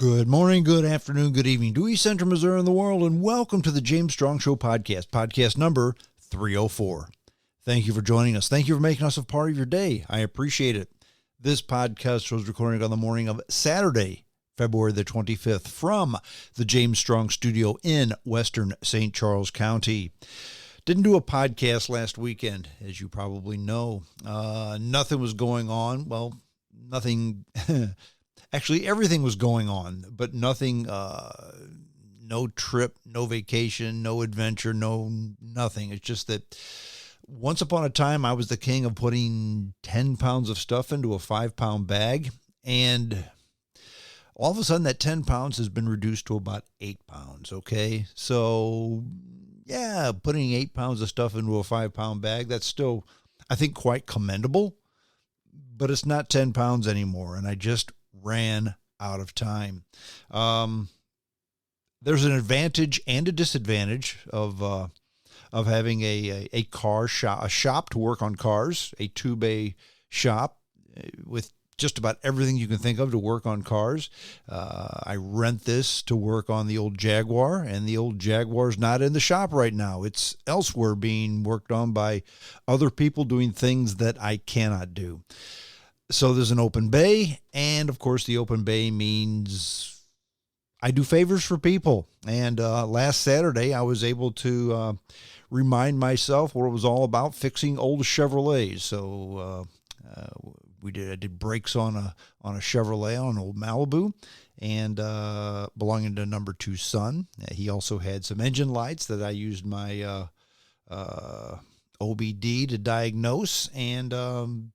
Good morning, good afternoon, good evening to East Central Missouri and the world, and welcome to the James Strong Show podcast number 304. Thank you for joining us. Thank you for making us a part of your day. I appreciate it. This podcast was recorded on the morning of Saturday, February the 25th, from the James Strong Studio in Western St. Charles County. Didn't do a podcast last weekend, as you probably know. Nothing was going on. Well, nothing... Actually, everything was going on, but nothing, no trip, no vacation, no adventure, nothing. It's just that once upon a time, I was the king of putting 10 pounds of stuff into a 5-pound bag. And all of a sudden, that 10 pounds has been reduced to about 8 pounds, okay? So, yeah, putting 8 pounds of stuff into a 5-pound bag, that's still, I think, quite commendable. But it's not 10 pounds anymore, and I just ran out of time. There's an advantage and a disadvantage of having a car shop, a shop to work on cars, a two-bay shop with just about everything you can think of to work on cars. I rent this to work on the old Jaguar, and the old Jaguar's not in the shop right now. It's elsewhere being worked on by other people doing things that I cannot do. So there's an open bay, and of course the open bay means I do favors for people. And last Saturday I was able to remind myself what it was all about, fixing old Chevrolets. So I did brakes on a Chevrolet, on an old Malibu, and belonging to number 2 son. He also had some engine lights that I used my OBD to diagnose, and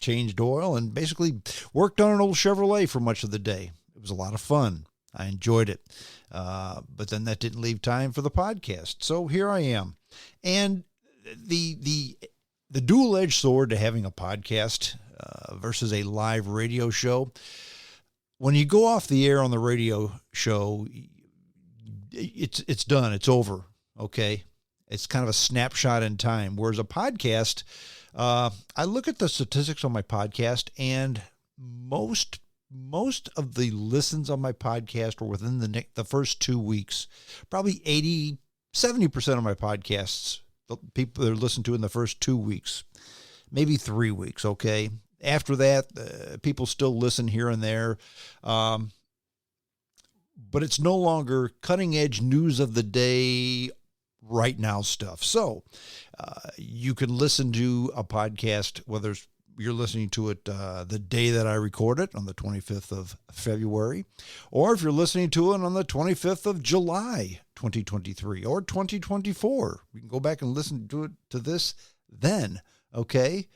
changed oil, and basically worked on an old Chevrolet for much of the day. It was a lot of fun. I enjoyed it. But then that didn't leave time for the podcast. So here I am. And the dual-edged sword to having a podcast versus a live radio show, when you go off the air on the radio show, it's done. It's over. Okay. It's kind of a snapshot in time. Whereas a podcast, I look at the statistics on my podcast, and most of the listens on my podcast were within the first 2 weeks. Probably 70% of my podcasts, the people that are listened to in the first 2 weeks, maybe 3 weeks. Okay. After that, people still listen here and there. But it's no longer cutting edge news of the day, right now stuff. So you can listen to a podcast, whether you're listening to it the day that I record it on the 25th of February, or if you're listening to it on the 25th of July, 2023 or 2024, you can go back and listen to this then. Okay.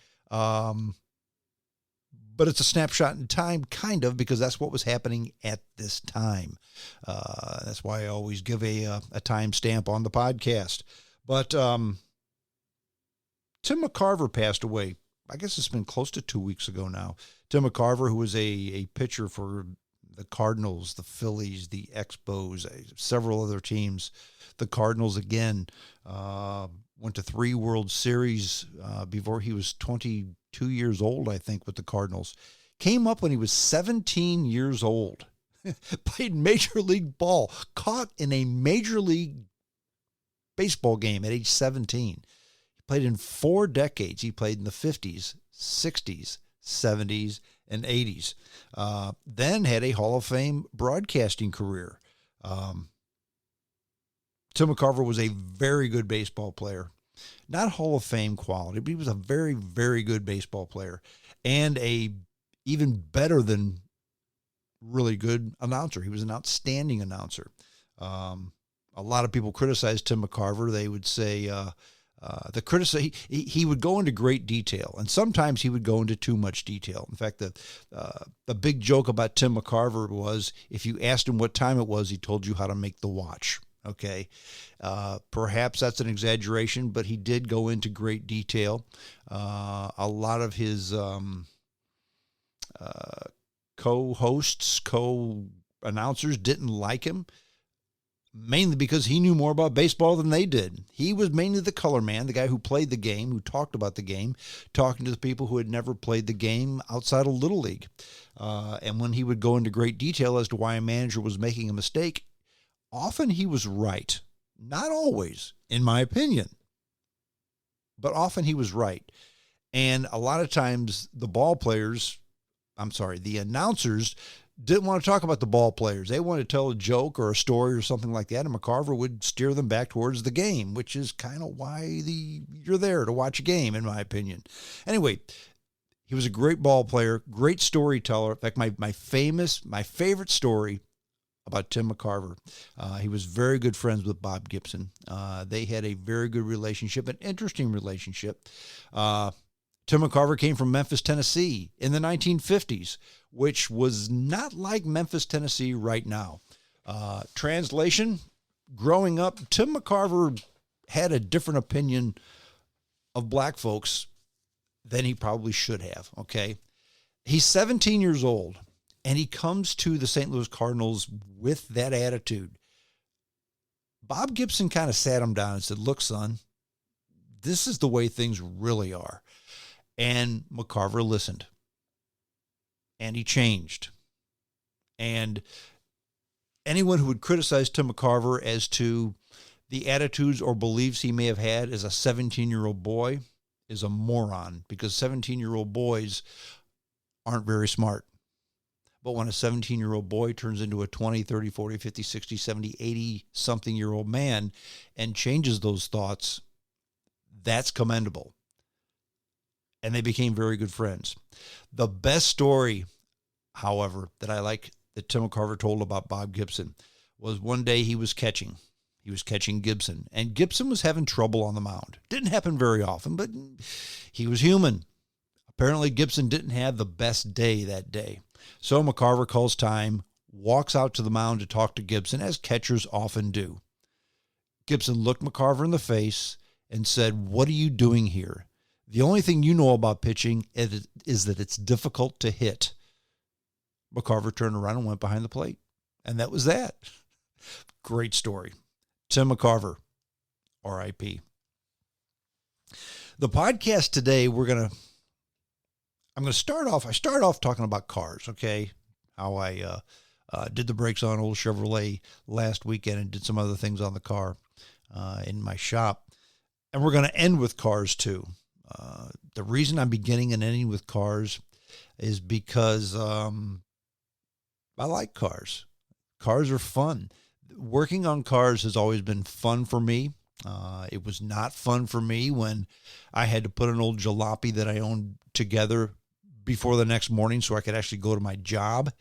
But it's a snapshot in time, kind of, because that's what was happening at this time. That's why I always give a time stamp on the podcast. But Tim McCarver passed away. I guess it's been close to 2 weeks ago now. Tim McCarver, who was a pitcher for the Cardinals, the Phillies, the Expos, several other teams. The Cardinals, again, went to 3 World Series before he was 22 years old, I think, with the Cardinals. Came up when he was 17 years old. Played Major League ball. Caught in a Major League baseball game at age 17. He played in 4 decades. He played in the 50s, 60s, 70s, and 80s. Then had a Hall of Fame broadcasting career. Tim McCarver was a very good baseball player. Not Hall of Fame quality, but he was a very, very good baseball player. And a even better than really good announcer. He was an outstanding announcer. A lot of people criticized Tim McCarver. They would say he would go into great detail, and sometimes he would go into too much detail. In fact, the big joke about Tim McCarver was if you asked him what time it was, he told you how to make the watch. Okay. Perhaps that's an exaggeration, but he did go into great detail. A lot of his co-hosts, co-announcers didn't like him. mainly because he knew more about baseball than they did. He was mainly the color man, the guy who played the game, who talked about the game, talking to the people who had never played the game outside of Little League. And when he would go into great detail as to why a manager was making a mistake, often he was right. Not always, in my opinion, but often he was right. And a lot of times the announcers didn't want to talk about the ball players. They wanted to tell a joke or a story or something like that, and McCarver would steer them back towards the game, which is kind of why you're there to watch a game, in my opinion. Anyway, he was a great ball player, great storyteller. In fact, my favorite story about Tim McCarver, he was very good friends with Bob Gibson. They had a very good relationship, an interesting relationship. Tim McCarver came from Memphis, Tennessee in the 1950s, which was not like Memphis, Tennessee right now. Translation, growing up, Tim McCarver had a different opinion of black folks than he probably should have, okay? He's 17 years old, and he comes to the St. Louis Cardinals with that attitude. Bob Gibson kind of sat him down and said, look, son, this is the way things really are. And McCarver listened. And he changed. And anyone who would criticize Tim McCarver as to the attitudes or beliefs he may have had as a 17-year-old boy is a moron, because 17-year-old boys aren't very smart. But when a 17-year-old boy turns into a 20, 30, 40, 50, 60, 70, 80-something-year-old man and changes those thoughts, that's commendable. And they became very good friends. The best story, however, that I like that Tim McCarver told about Bob Gibson was one day he was catching Gibson, and Gibson was having trouble on the mound. Didn't happen very often, but he was human. Apparently Gibson didn't have the best day that day. So McCarver calls time, walks out to the mound to talk to Gibson, as catchers often do. Gibson looked McCarver in the face and said, "What are you doing here? The only thing you know about pitching is that it's difficult to hit." McCarver turned around and went behind the plate. And that was that. Great story. Tim McCarver, R.I.P. The podcast today, I'm going to start off talking about cars, okay? How I did the brakes on old Chevrolet last weekend and did some other things on the car in my shop. And we're going to end with cars too. The reason I'm beginning and ending with cars is because I like cars. Cars are fun. Working on cars has always been fun for me. It was not fun for me when I had to put an old jalopy that I owned together before the next morning so I could actually go to my job.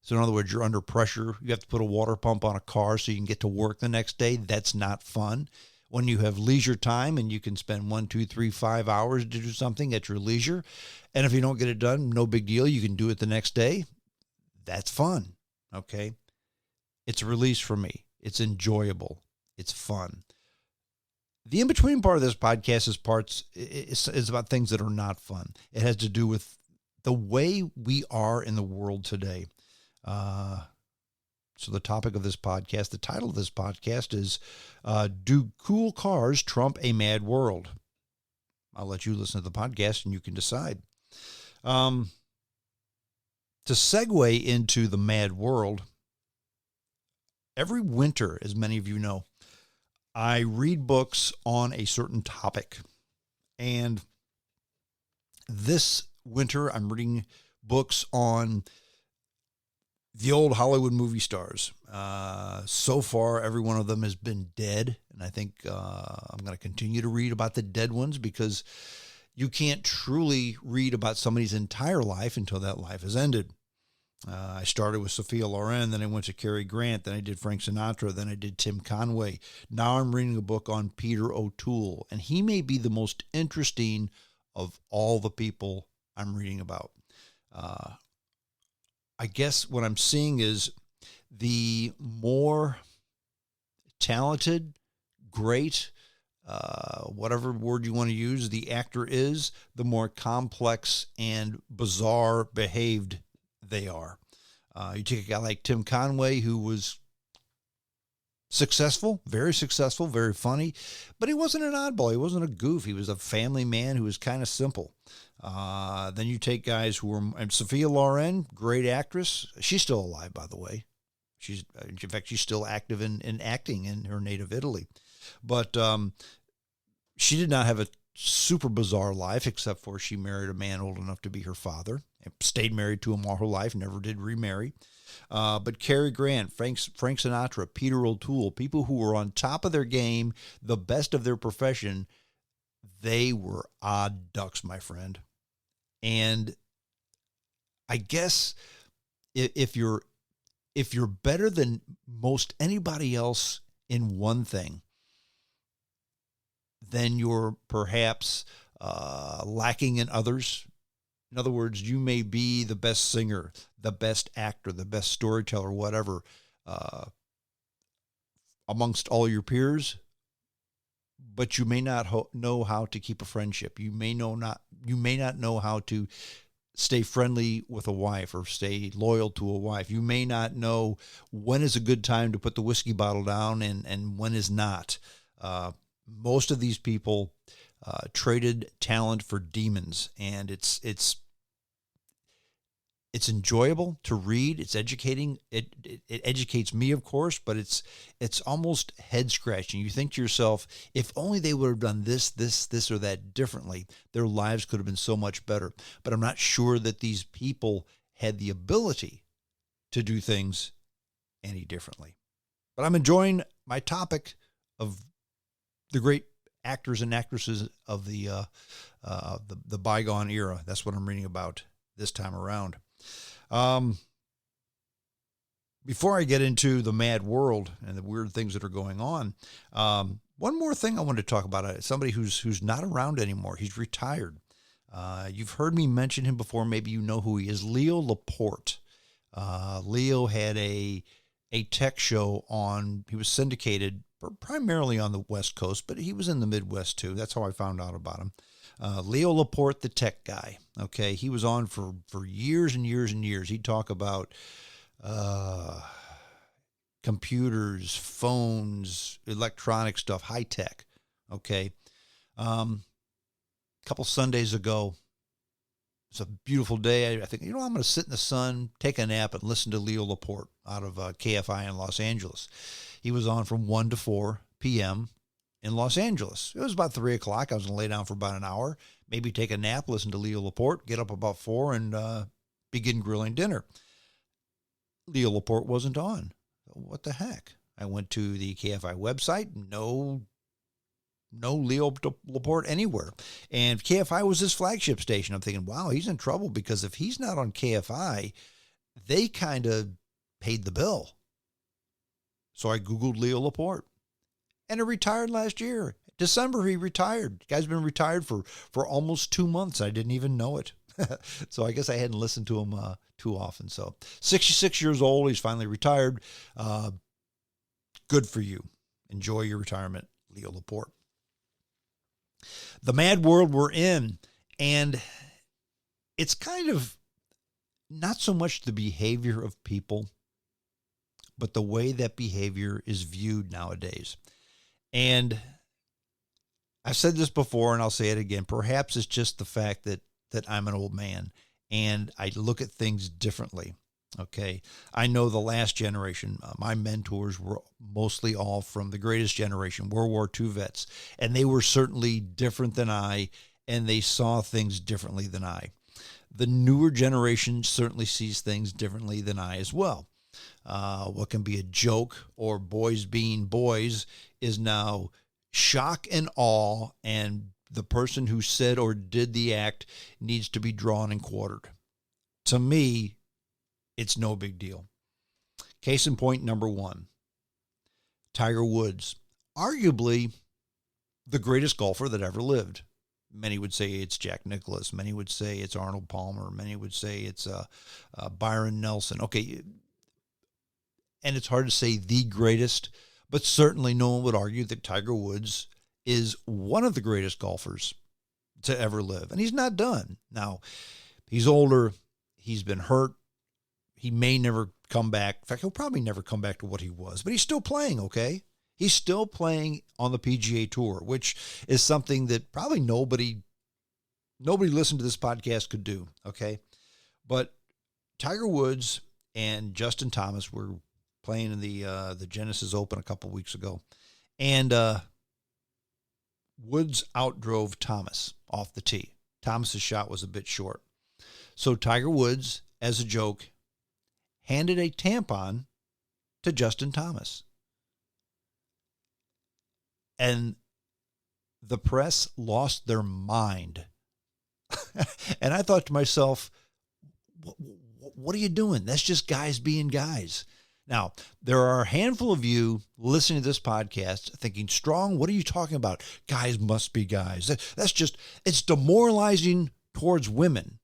So in other words, you're under pressure. You have to put a water pump on a car so you can get to work the next day. That's not fun. When you have leisure time and you can spend 1, 2, 3, 5 hours to do something at your leisure, and if you don't get it done, no big deal. You can do it the next day. That's fun, okay? It's a release for me. It's enjoyable. It's fun. The in-between part of this podcast is about things that are not fun. It has to do with the way we are in the world today. So the topic of this podcast, the title of this podcast is, Do Cool Cars Trump a Mad World? I'll let you listen to the podcast and you can decide. To segue into the mad world, every winter, as many of you know, I read books on a certain topic. And this winter, I'm reading books on the old Hollywood movie stars. So far, every one of them has been dead. And I think I'm going to continue to read about the dead ones, because you can't truly read about somebody's entire life until that life has ended. I started with Sophia Loren, then I went to Cary Grant, then I did Frank Sinatra, then I did Tim Conway. Now I'm reading a book on Peter O'Toole, and he may be the most interesting of all the people I'm reading about. I guess what I'm seeing is the more talented, great, whatever word you want to use, the actor is, the more complex and bizarre behaved they are. You take a guy like Tim Conway, who was Successful, very funny, but he wasn't an oddball. He wasn't a goof. He was a family man who was kind of simple. Then you take guys who were, and Sophia Loren, great actress. She's still alive, by the way. In fact, she's still active in acting in her native Italy. But she did not have a super bizarre life, except for she married a man old enough to be her father and stayed married to him all her life, never did remarry. But Cary Grant, Frank Sinatra, Peter O'Toole, people who were on top of their game, the best of their profession, they were odd ducks, my friend. And I guess if you're better than most anybody else in one thing, then you're perhaps lacking in others. In other words, you may be the best singer, the best actor, the best storyteller, whatever, amongst all your peers, but you may not know how to keep a friendship. You may not know how to stay friendly with a wife or stay loyal to a wife. You may not know when is a good time to put the whiskey bottle down and when is not. Most of these people traded talent for demons, and it's enjoyable to read. It's educating. It educates me, of course, but it's almost head scratching. You think to yourself, if only they would have done this, or that differently, their lives could have been so much better. But I'm not sure that these people had the ability to do things any differently. But I'm enjoying my topic of the great actors and actresses of the bygone era. That's what I'm reading about this time around. Before I get into the mad world and the weird things that are going on, one more thing I wanted to talk about. Somebody who's not around anymore. He's retired. You've heard me mention him before. Maybe you know who he is. Leo Laporte. Leo had a tech show on. He was syndicated primarily on the West Coast, but he was in the Midwest too. That's how I found out about him. Leo Laporte, the tech guy. Okay, he was on for years and years and years. He'd talk about computers, phones, electronic stuff, high tech. Okay, a couple Sundays ago, it's a beautiful day. I think, I'm going to sit in the sun, take a nap, and listen to Leo Laporte out of KFI in Los Angeles. He was on from 1 to 4 p.m. in Los Angeles. It was about 3 o'clock. I was going to lay down for about an hour, maybe take a nap, listen to Leo Laporte, get up about 4 and begin grilling dinner. Leo Laporte wasn't on. What the heck? I went to the KFI website. No Leo Laporte anywhere. And KFI was his flagship station. I'm thinking, wow, he's in trouble, because if he's not on KFI, they kind of paid the bill. So I Googled Leo Laporte. And he retired last year. December, he retired. The guy's been retired for almost 2 months. I didn't even know it. So I guess I hadn't listened to him too often. So 66 years old. He's finally retired. Good for you. Enjoy your retirement, Leo Laporte. The mad world we're in. And it's kind of not so much the behavior of people, but the way that behavior is viewed nowadays. And I've said this before, and I'll say it again. Perhaps it's just the fact that I'm an old man and I look at things differently. Okay. I know the last generation, my mentors were mostly all from the greatest generation, World War II vets, and they were certainly different than I, and they saw things differently than I. The newer generation certainly sees things differently than I as well. What can be a joke or boys being boys is now shock and awe, and the person who said or did the act needs to be drawn and quartered. To me, it's no big deal. Case in point number 1, Tiger Woods, arguably the greatest golfer that ever lived. Many would say it's Jack Nicklaus. Many would say it's Arnold Palmer. Many would say it's Byron Nelson. Okay, and it's hard to say the greatest, but certainly no one would argue that Tiger Woods is one of the greatest golfers to ever live. And he's not done. Now, he's older. He's been hurt. he may never come back. In fact, he'll probably never come back to what he was, but he's still playing, okay? He's still playing on the PGA Tour, which is something that probably nobody listening to this podcast could do, okay? But Tiger Woods and Justin Thomas were playing in the Genesis Open a couple weeks ago, and Woods outdrove Thomas off the tee. Thomas's shot was a bit short. So Tiger Woods, as a joke, handed a tampon to Justin Thomas. And the press lost their mind. And I thought to myself, what are you doing? That's just guys being guys. Now, there are a handful of you listening to this podcast thinking, Strong, what are you talking about? Guys must be guys. It's demoralizing towards women.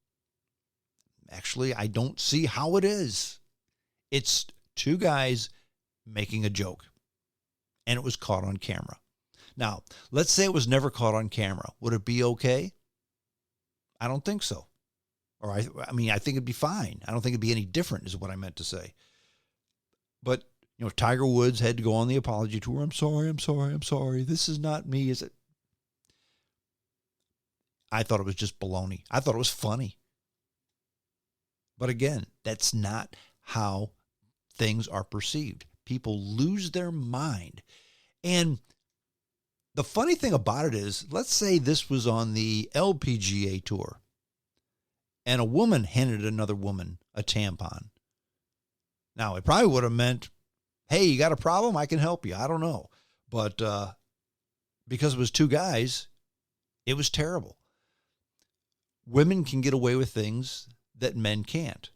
Actually, I don't see how it is. It's two guys making a joke, and it was caught on camera. Now, let's say it was never caught on camera. Would it be okay? I don't think so. Or I think it'd be fine. I don't think it'd be any different is what I meant to say. But, Tiger Woods had to go on the apology tour. I'm sorry. This is not me, is it? I thought it was just baloney. I thought it was funny. But again, that's not how things are perceived. People lose their mind. And the funny thing about it is, let's say this was on the LPGA tour and a woman handed another woman a tampon. Now, it probably would have meant, hey, you got a problem? I can help you. I don't know. But because it was two guys, it was terrible. Women can get away with things that men can't.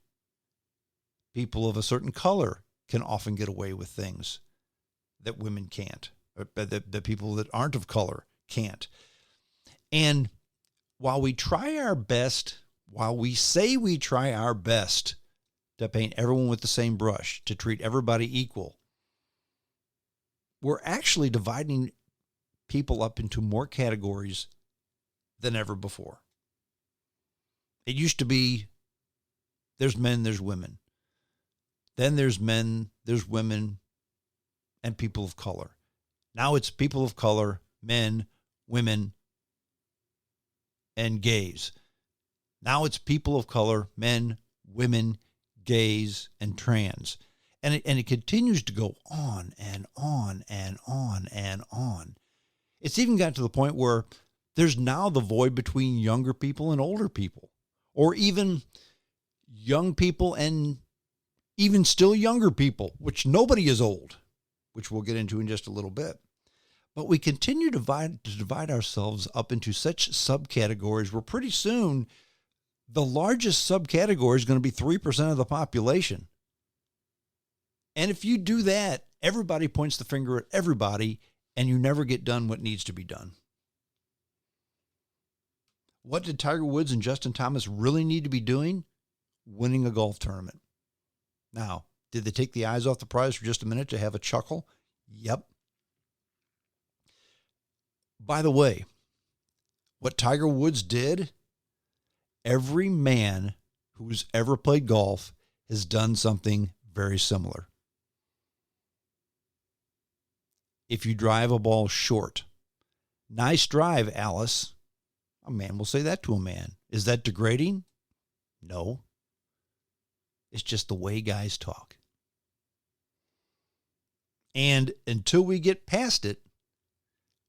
People of a certain color can often get away with things that women can't, or that people that aren't of color can't. And while we try our best, while we say we try our best to paint everyone with the same brush, to treat everybody equal, we're actually dividing people up into more categories than ever before. It used to be there's men, there's women. Then there's men, there's women, and people of color. Now it's people of color, men, women, and gays. Now it's people of color, men, women, gays, and trans. And it continues to go on and on and on and on. It's even gotten to the point where there's now the void between younger people and older people, or even young people and even still younger people, which nobody is old, which we'll get into in just a little bit. But we continue to divide ourselves up into such subcategories where pretty soon the largest subcategory is going to be 3% of the population. And if you do that, everybody points the finger at everybody, and you never get done what needs to be done. What did Tiger Woods and Justin Thomas really need to be doing? Winning a golf tournament. Now, did they take the eyes off the prize for just a minute to have a chuckle? Yep. By the way, what Tiger Woods did, every man who's ever played golf has done something very similar. If you drive a ball short, nice drive, Alice. A man will say that to a man. Is that degrading? No. It's just the way guys talk. And until we get past it,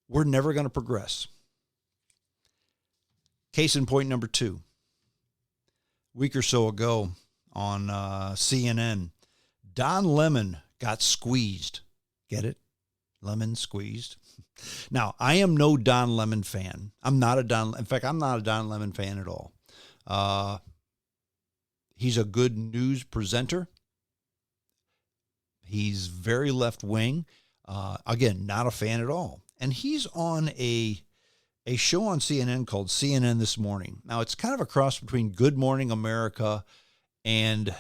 we're never going to progress. Case in point number 2. A week or so ago on CNN, Don Lemon got squeezed. Get it? Lemon squeezed. Now, I am no Don Lemon fan. In fact, I'm not a Don Lemon fan at all. He's a good news presenter. He's very left-wing. Again, not a fan at all. And he's on a show on CNN called CNN This Morning. Now, it's kind of a cross between Good Morning America and,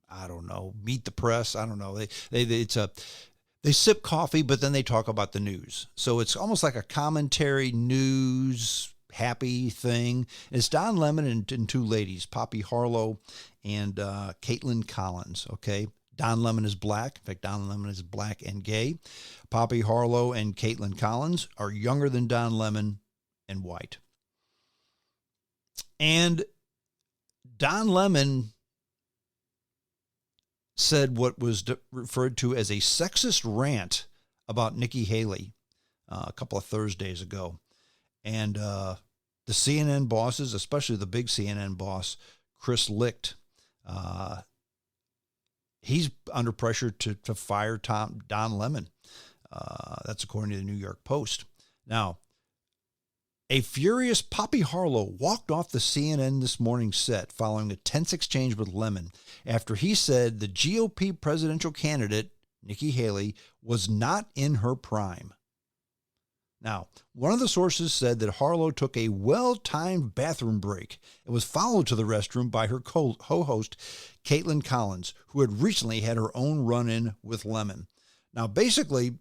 I don't know, Meet the Press. I don't know. They sip coffee, but then they talk about the news. So it's almost like a commentary news happy thing. It's Don Lemon and two ladies, Poppy Harlow and Caitlin Collins, okay? Don Lemon is black. In fact, Don Lemon is black and gay. Poppy Harlow and Caitlin Collins are younger than Don Lemon and white. And Don Lemon said what was referred to as a sexist rant about Nikki Haley a couple of Thursdays ago. And the CNN bosses, especially the big CNN boss, Chris Licht, he's under pressure to fire Don Lemon. That's according to the New York Post. Now, a furious Poppy Harlow walked off the CNN This Morning set following a tense exchange with Lemon after he said the GOP presidential candidate, Nikki Haley, was not in her prime. Now, one of the sources said that Harlow took a well-timed bathroom break and was followed to the restroom by her co-host, Caitlin Collins, who had recently had her own run-in with Lemon. Now, basically,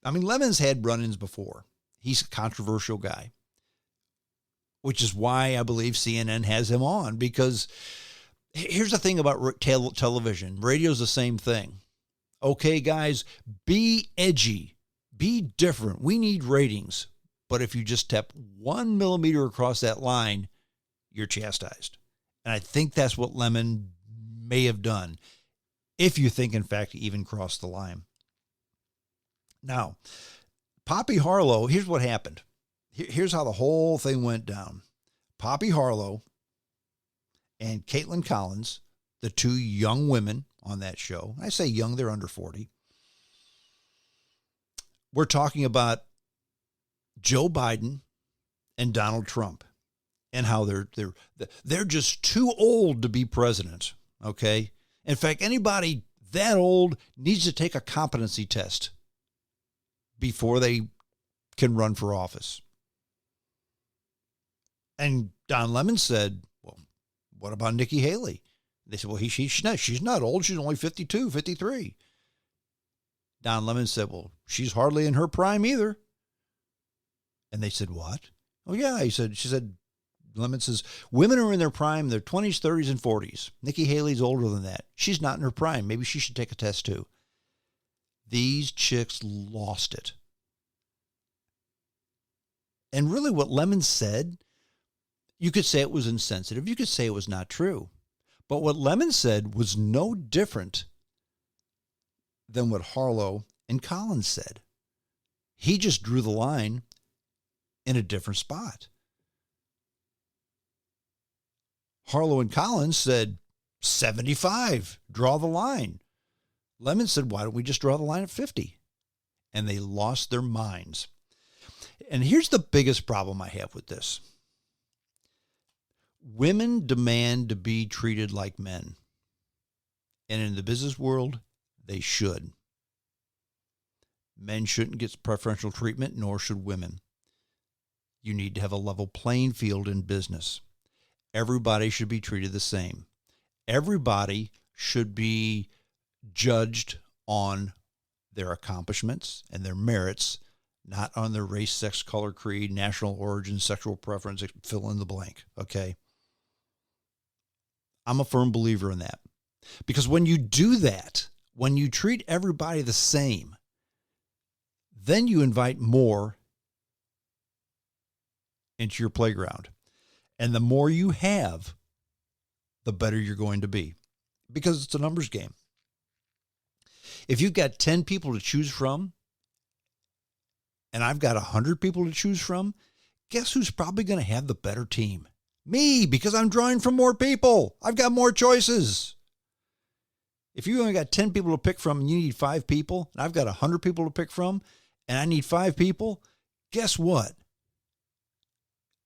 Lemon's had run-ins before. He's a controversial guy, which is why I believe CNN has him on, because here's the thing about television. Radio's the same thing. Okay, guys, be edgy. Be different. We need ratings. But if you just step 1 millimeter across that line, you're chastised. And I think that's what Lemon may have done, if you think, in fact, he even crossed the line. Now, Poppy Harlow, here's what happened. Here's how the whole thing went down. Poppy Harlow and Caitlin Collins, the two young women on that show, I say young, they're under 40, we're talking about Joe Biden and Donald Trump and how they're just too old to be president, okay? In fact, anybody that old needs to take a competency test before they can run for office. And Don Lemon said, well, what about Nikki Haley? They said, well, she's not old. She's only 52, 53. Don Lemon said, well, she's hardly in her prime either. And they said, what? Oh, yeah. Lemon says, women are in their prime, their 20s, 30s, and 40s. Nikki Haley's older than that. She's not in her prime. Maybe she should take a test too. These chicks lost it. And really what Lemon said, you could say it was insensitive. You could say it was not true. But what Lemon said was no different than what Harlow and Collins said. He just drew the line in a different spot. Harlow and Collins said 75, draw the line. Lemon said, why don't we just draw the line at 50? And they lost their minds. And here's the biggest problem I have with this. Women demand to be treated like men. And in the business world, they should. Men shouldn't get preferential treatment, nor should women. You need to have a level playing field in business. Everybody should be treated the same. Everybody should be judged on their accomplishments and their merits, not on their race, sex, color, creed, national origin, sexual preference, fill in the blank, okay? I'm a firm believer in that. Because when you do that, when you treat everybody the same, then you invite more into your playground. And the more you have, the better you're going to be. Because it's a numbers game. If you've got 10 people to choose from, and I've got 100 people to choose from, guess who's probably going to have the better team? Me, because I'm drawing from more people. I've got more choices. If you only got 10 people to pick from and you need 5 people, and I've got 100 people to pick from, and I need 5 people, guess what?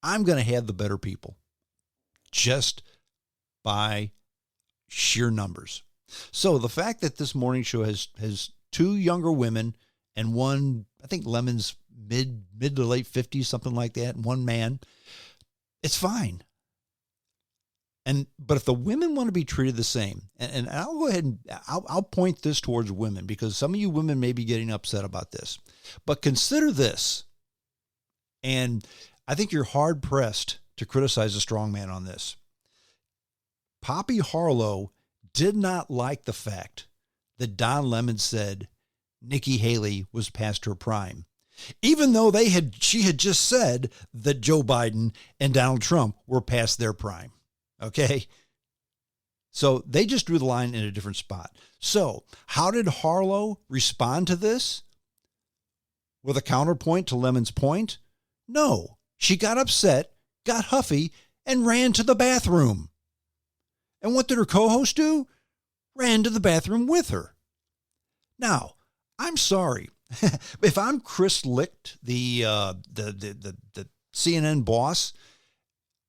I'm going to have the better people just by sheer numbers. So the fact that this morning show has 2 younger women and one, I think Lemon's mid to late 50s, something like that, and one man, it's fine. But if the women want to be treated the same, and I'll go ahead and I'll point this towards women, because some of you women may be getting upset about this, but consider this. And I think you're hard pressed to criticize a strongman on this. Poppy Harlow did not like the fact that Don Lemon said Nikki Haley was past her prime, even though she had just said that Joe Biden and Donald Trump were past their prime. Okay. So they just drew the line in a different spot. So how did Harlow respond to this? With a counterpoint to Lemon's point? No, she got upset, got huffy, and ran to the bathroom. And what did her co-host do? Ran to the bathroom with her. Now, I'm sorry. If I'm Chris Licht, the CNN boss,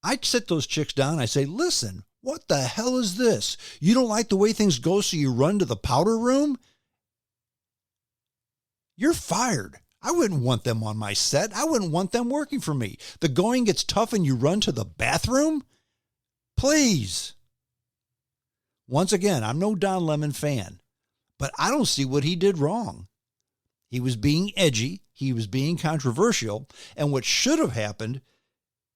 I'd sit those chicks down. I say, listen, what the hell is this? You don't like the way things go, so you run to the powder room? You're fired. I wouldn't want them on my set. I wouldn't want them working for me. The going gets tough and you run to the bathroom? Please. Once again, I'm no Don Lemon fan, but I don't see what he did wrong. He was being edgy. He was being controversial. And what should have happened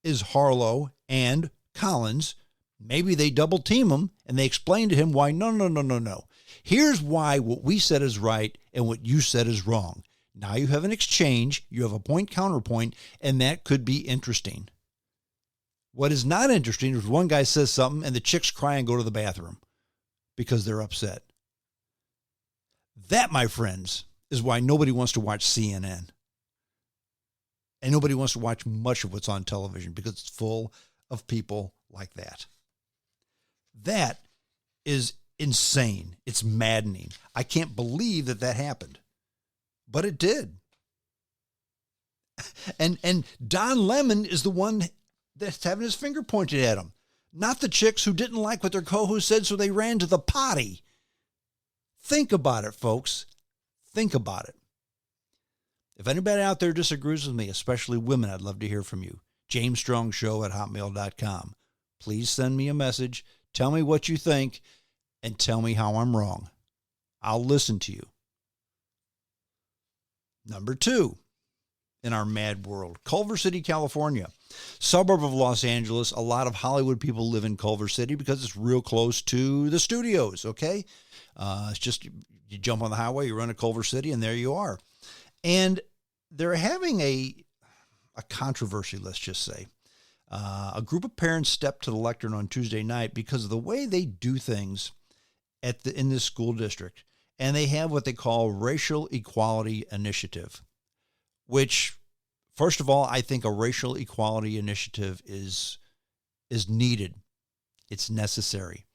is Harlow and Collins, maybe they double team him and they explain to him why, no. Here's why what we said is right and what you said is wrong. Now you have an exchange, you have a point counterpoint, and that could be interesting. What is not interesting is one guy says something and the chicks cry and go to the bathroom because they're upset. That, my friends, is why nobody wants to watch CNN. And nobody wants to watch much of what's on television because it's full of people like that. That is insane. It's maddening. I can't believe that happened. But it did. And Don Lemon is the one that's having his finger pointed at him. Not the chicks who didn't like what their co-host said, so they ran to the potty. Think about it, folks. Think about it. If anybody out there disagrees with me, especially women, I'd love to hear from you. JamesStrongShow@hotmail.com. Please send me a message. Tell me what you think and tell me how I'm wrong. I'll listen to you. Number 2 in our mad world, Culver City, California, suburb of Los Angeles. A lot of Hollywood people live in Culver City because it's real close to the studios, okay? It's just, you jump on the highway, you run to Culver City, and there you are. And they're having a controversy, let's just say. A group of parents stepped to the lectern on Tuesday night because of the way they do things in this school district. And they have what they call racial equality initiative, which, first of all, I think a racial equality initiative is needed. It's necessary.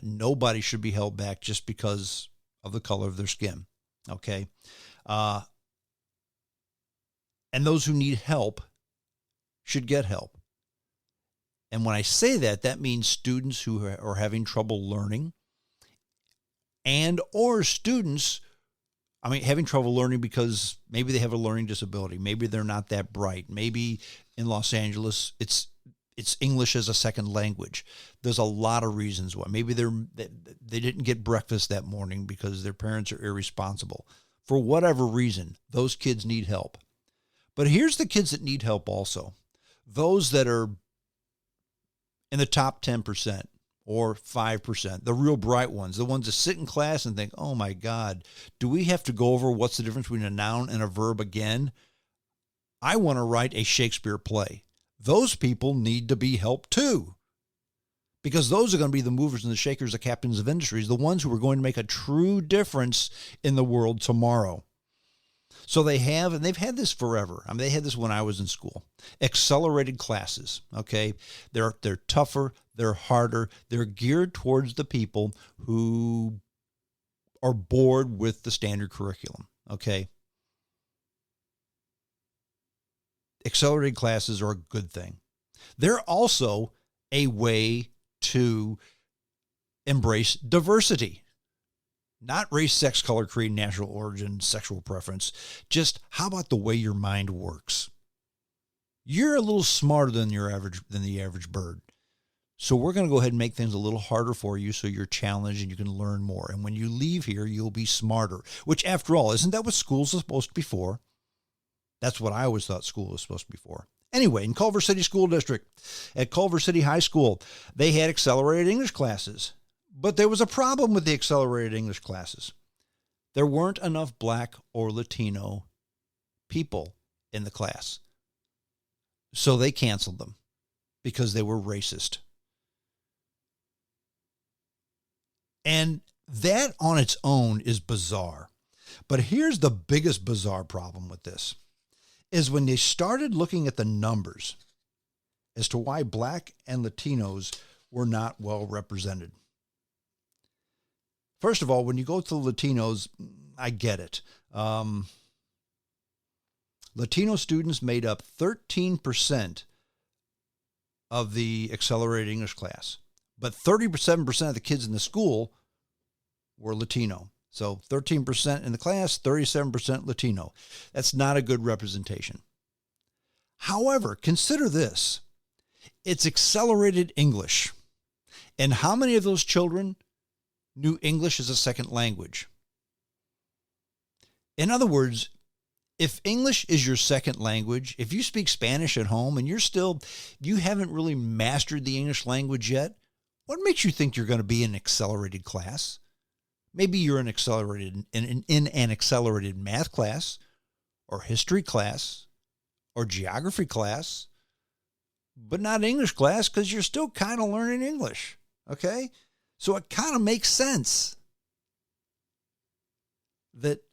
Nobody should be held back just because of the color of their skin. Okay. And those who need help should get help. And when I say that, that means students who are having trouble learning and or students, having trouble learning because maybe they have a learning disability. Maybe they're not that bright. Maybe in Los Angeles, it's English as a second language. There's a lot of reasons why. Maybe they didn't get breakfast that morning because their parents are irresponsible. For whatever reason, those kids need help. But here's the kids that need help also. Those that are in the top 10% or 5%, the real bright ones, the ones that sit in class and think, oh my God, do we have to go over what's the difference between a noun and a verb again? I want to write a Shakespeare play. Those people need to be helped too, because those are going to be the movers and the shakers, the captains of industries, the ones who are going to make a true difference in the world tomorrow. So they have, and they've had this forever. They had this when I was in school. Accelerated classes, okay? They're tougher, they're harder, they're geared towards the people who are bored with the standard curriculum, okay? Accelerated classes are a good thing. They're also a way to embrace diversity. Not race, sex, color, creed, national origin, sexual preference. Just how about the way your mind works? You're a little smarter than the average bird. So we're going to go ahead and make things a little harder for you so you're challenged and you can learn more. And when you leave here, you'll be smarter. Which, after all, isn't that what schools are supposed to be for? That's what I always thought school was supposed to be for. Anyway, in Culver City School District, at Culver City High School, they had accelerated English classes. But there was a problem with the accelerated English classes. There weren't enough Black or Latino people in the class. So they canceled them because they were racist. And that on its own is bizarre. But here's the biggest bizarre problem with this, is when they started looking at the numbers as to why Black and Latinos were not well represented. First of all, when you go to the Latinos, I get it. Latino students made up 13% of the accelerated English class, but 37% of the kids in the school were Latino. So 13% in the class, 37% Latino. That's not a good representation. However, consider this. It's accelerated English. And how many of those children knew English as a second language? In other words, if English is your second language, if you speak Spanish at home and you haven't really mastered the English language yet, what makes you think you're going to be in an accelerated class? Maybe you're in an accelerated math class or history class or geography class, but not English class because you're still kind of learning English, okay? So it kind of makes sense that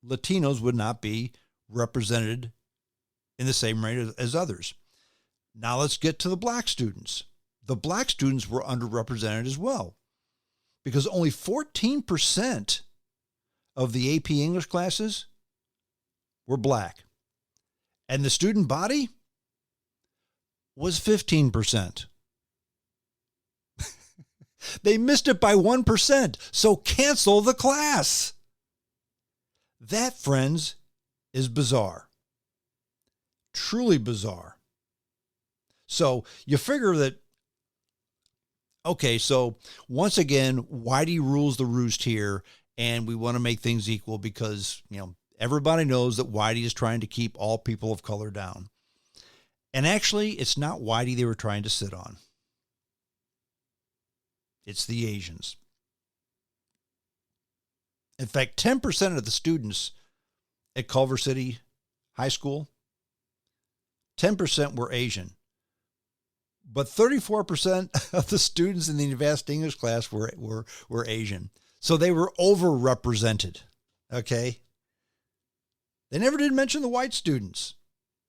Latinos would not be represented in the same rate as others. Now let's get to the Black students. The Black students were underrepresented as well, because only 14% of the AP English classes were Black. And the student body was 15%. They missed it by 1%, so cancel the class. That, friends, is bizarre. Truly bizarre. So you figure that, okay, so once again, Whitey rules the roost here, and we want to make things equal because, everybody knows that Whitey is trying to keep all people of color down. And actually, it's not Whitey they were trying to sit on. It's the Asians. In fact, 10% of the students at Culver City High School, 10% were Asian. But 34% of the students in the advanced English class were Asian. So they were overrepresented, okay? They never did mention the white students.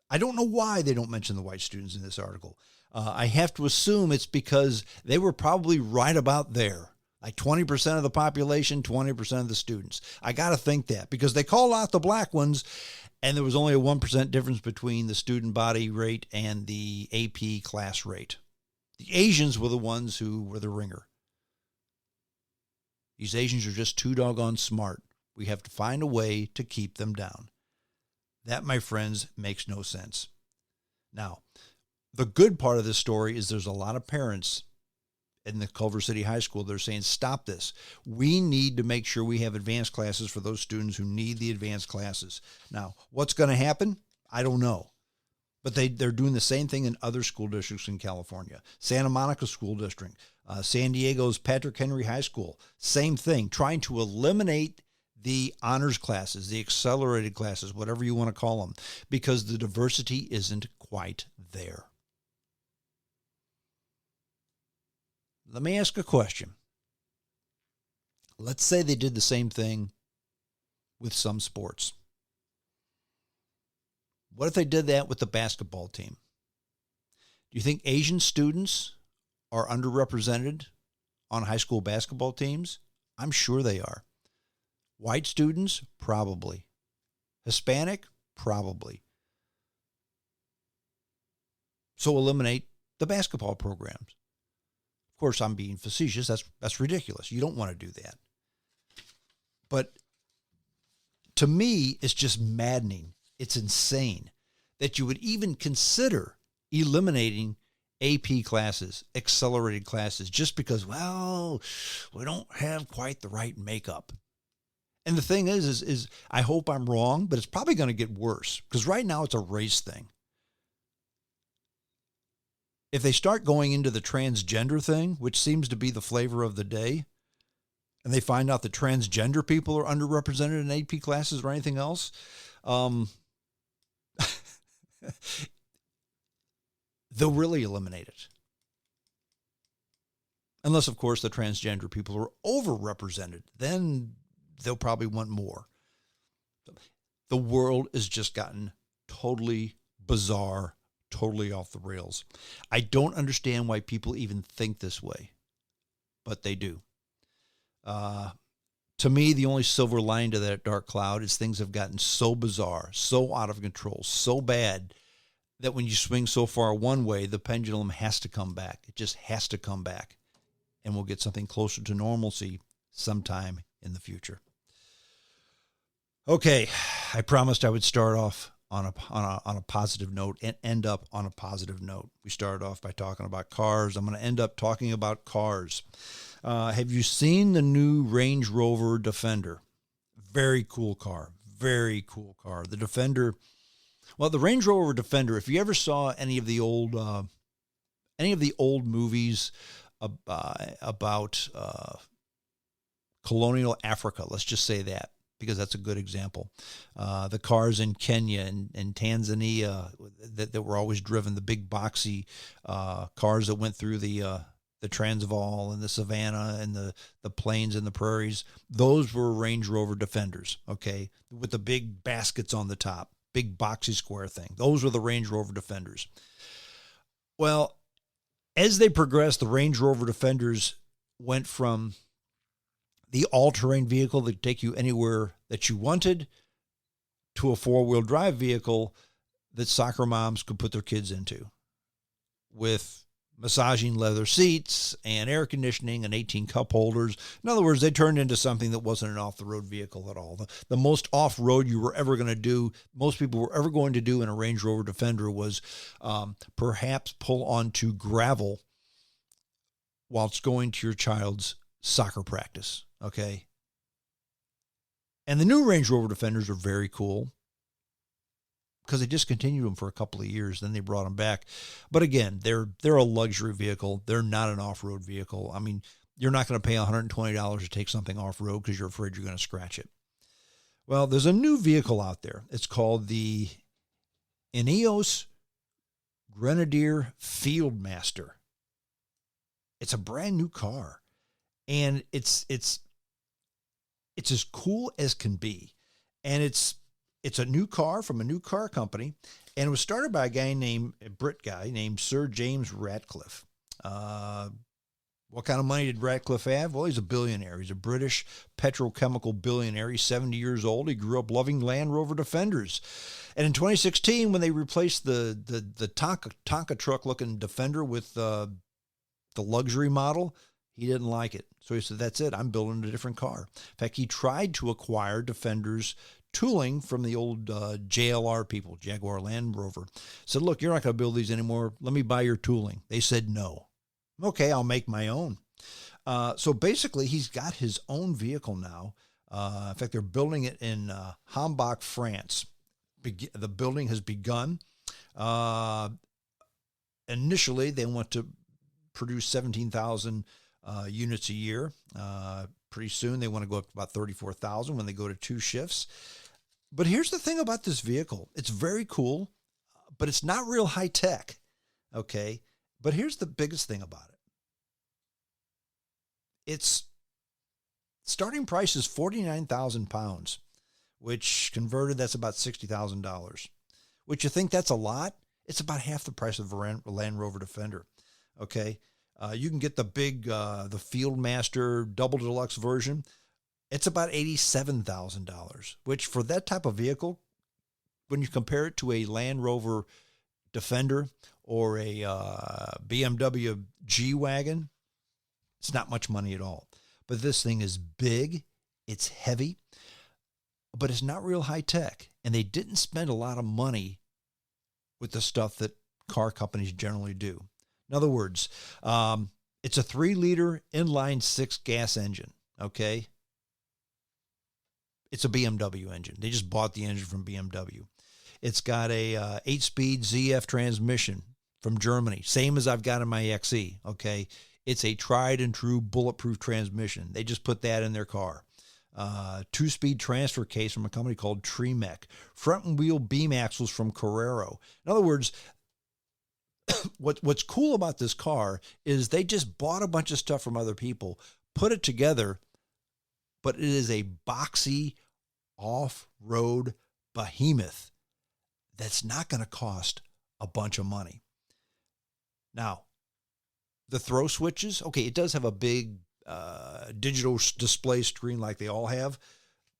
I don't know why they don't mention the white students in this article. I have to assume it's because they were probably right about there. Like 20% of the population, 20% of the students. I got to think that because they called out the Black ones and there was only a 1% difference between the student body rate and the AP class rate. The Asians were the ones who were the ringer. These Asians are just too doggone smart. We have to find a way to keep them down. That, my friends, makes no sense. Now, the good part of this story is there's a lot of parents in the Culver City High School, they're saying, stop this. We need to make sure we have advanced classes for those students who need the advanced classes. Now, what's going to happen? I don't know. But they're doing the same thing in other school districts in California. Santa Monica School District, San Diego's Patrick Henry High School, same thing, trying to eliminate the honors classes, the accelerated classes, whatever you want to call them, because the diversity isn't quite there. Let me ask a question. Let's say they did the same thing with some sports. What if they did that with the basketball team? Do you think Asian students are underrepresented on high school basketball teams? I'm sure they are. White students? Probably. Hispanic? Probably. So eliminate the basketball programs. Of course, I'm being facetious. That's ridiculous. You don't want to do that. But to me, it's just maddening. It's insane that you would even consider eliminating AP classes, accelerated classes, just because, well, we don't have quite the right makeup. And the thing is I hope I'm wrong, but it's probably going to get worse because right now it's a race thing. if they start going into the transgender thing, which seems to be the flavor of the day, and they find out that transgender people are underrepresented in AP classes or anything else, they'll really eliminate it. Unless, of course, the transgender people are overrepresented. Then they'll probably want more. The world has just gotten totally bizarre, totally off the rails. I don't understand why people even think this way, but they do. To me, the only silver lining to that dark cloud is things have gotten so bizarre, so out of control, so bad that when you swing so far one way, the pendulum has to come back. It just has to come back. And we'll get something closer to normalcy sometime in the future. Okay, I promised I would start off on a positive note and end up on a positive note. We started off by talking about cars. I'm going to end up talking about cars. Have you seen the new Range Rover Defender? Very cool car. Very cool car. The Defender, well, the Range Rover Defender, if you ever saw any of the old movies about colonial Africa, let's just say that, because that's a good example. The cars in Kenya and Tanzania that were always driven, the big boxy cars that went through the Transvaal and the Savannah and the plains and the prairies, those were Range Rover Defenders, okay, with the big baskets on the top, big boxy square thing. Those were the Range Rover Defenders. Well, as they progressed, the Range Rover Defenders went from the all-terrain vehicle that could take you anywhere that you wanted to a four-wheel drive vehicle that soccer moms could put their kids into with massaging leather seats and air conditioning and 18 cup holders. In other words, they turned into something that wasn't an off-the-road vehicle at all. The most off-road you were ever going to do, most people were ever going to do in a Range Rover Defender was perhaps pull onto gravel whilst going to your child's soccer practice, okay? And the new Range Rover Defenders are very cool because they discontinued them for a couple of years. Then they brought them back. But again, they're a luxury vehicle. They're not an off-road vehicle. I mean, you're not going to pay $120 to take something off-road because you're afraid you're going to scratch it. Well, there's a new vehicle out there. It's called the Ineos Grenadier Fieldmaster. It's a brand new car. And it's as cool as can be. And it's a new car from a new car company, and it was started by a Brit guy named Sir James Ratcliffe. What kind of money did Ratcliffe have? Well, he's a billionaire. He's a British petrochemical billionaire. He's 70 years old. He grew up loving Land Rover Defenders. And in 2016, when they replaced the Tonka truck-looking Defender with the luxury model, he didn't like it. So he said, that's it. I'm building a different car. In fact, he tried to acquire Defender's tooling from the old JLR people, Jaguar Land Rover. Said, look, you're not going to build these anymore. Let me buy your tooling. They said no. Okay, I'll make my own. So basically, he's got his own vehicle now. In fact, they're building it in Hambach, France. The building has begun. Initially, they want to produce 17,000 units a year. Pretty soon, they want to go up to about 34,000 when they go to 2 shifts. But here's the thing about this vehicle. It's very cool, but it's not real high tech. Okay. But here's the biggest thing about it. Its starting price is 49,000 pounds, which converted, that's about $60,000. Would you think that's a lot? It's about half the price of a Land Rover Defender. Okay. You can get the big, the Fieldmaster double deluxe version. It's about $87,000, which for that type of vehicle, when you compare it to a Land Rover Defender or a BMW G-Wagon, it's not much money at all. But this thing is big, it's heavy, but it's not real high tech. And they didn't spend a lot of money with the stuff that car companies generally do. In other words, it's a 3-liter inline-6 gas engine, okay? It's a BMW engine. They just bought the engine from BMW. It's got a 8-speed ZF transmission, from Germany, same as I've got in my XE, okay? It's a tried and true bulletproof transmission. They just put that in their car. 2-speed transfer case from a company called Tremec. Front and wheel beam axles from Carrero. In other words, what's cool about this car is they just bought a bunch of stuff from other people, put it together, but it is a boxy off-road behemoth that's not going to cost a bunch of money. Now, the throw switches, okay, it does have a big digital display screen like they all have,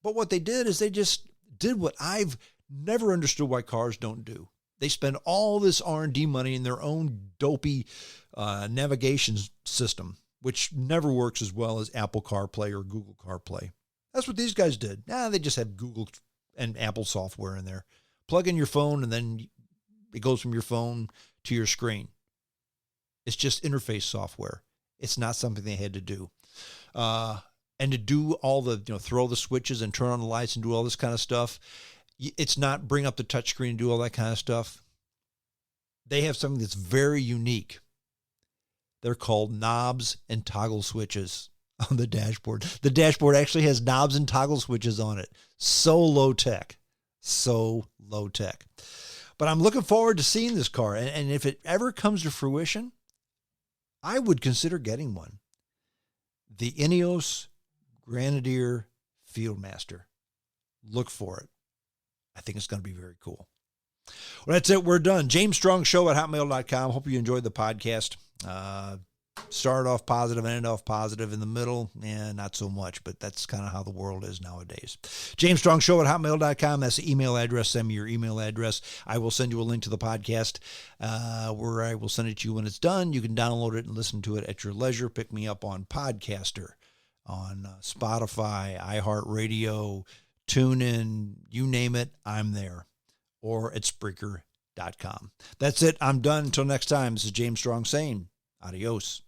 but what they did is they just did what I've never understood why cars don't do. They spend all this R&D money in their own dopey navigation system, which never works as well as Apple CarPlay or Google CarPlay. That's what these guys did. They just have Google and Apple software in there. Plug in your phone, and then it goes from your phone to your screen. It's just interface software. It's not something they had to do. And to do all the, throw the switches and turn on the lights and do all this kind of stuff, it's not bring up the touchscreen and do all that kind of stuff. They have something that's very unique. They're called knobs and toggle switches on the dashboard. The dashboard actually has knobs and toggle switches on it. So low tech. But I'm looking forward to seeing this car. And if it ever comes to fruition, I would consider getting one. The Ineos Grenadier Fieldmaster. Look for it. I think it's going to be very cool. Well, that's it. We're done. James Strong Show at hotmail.com. Hope you enjoyed the podcast. Started off positive, ended off positive in the middle, and not so much, but that's kind of how the world is nowadays. James Strong Show at hotmail.com. That's the email address. Send me your email address. I will send you a link to the podcast where I will send it to you when it's done. You can download it and listen to it at your leisure. Pick me up on Podcaster, on Spotify, iHeartRadio, TuneIn, you name it, I'm there. Or at Spreaker.com. That's it. I'm done. Until next time, this is James Strong saying adios.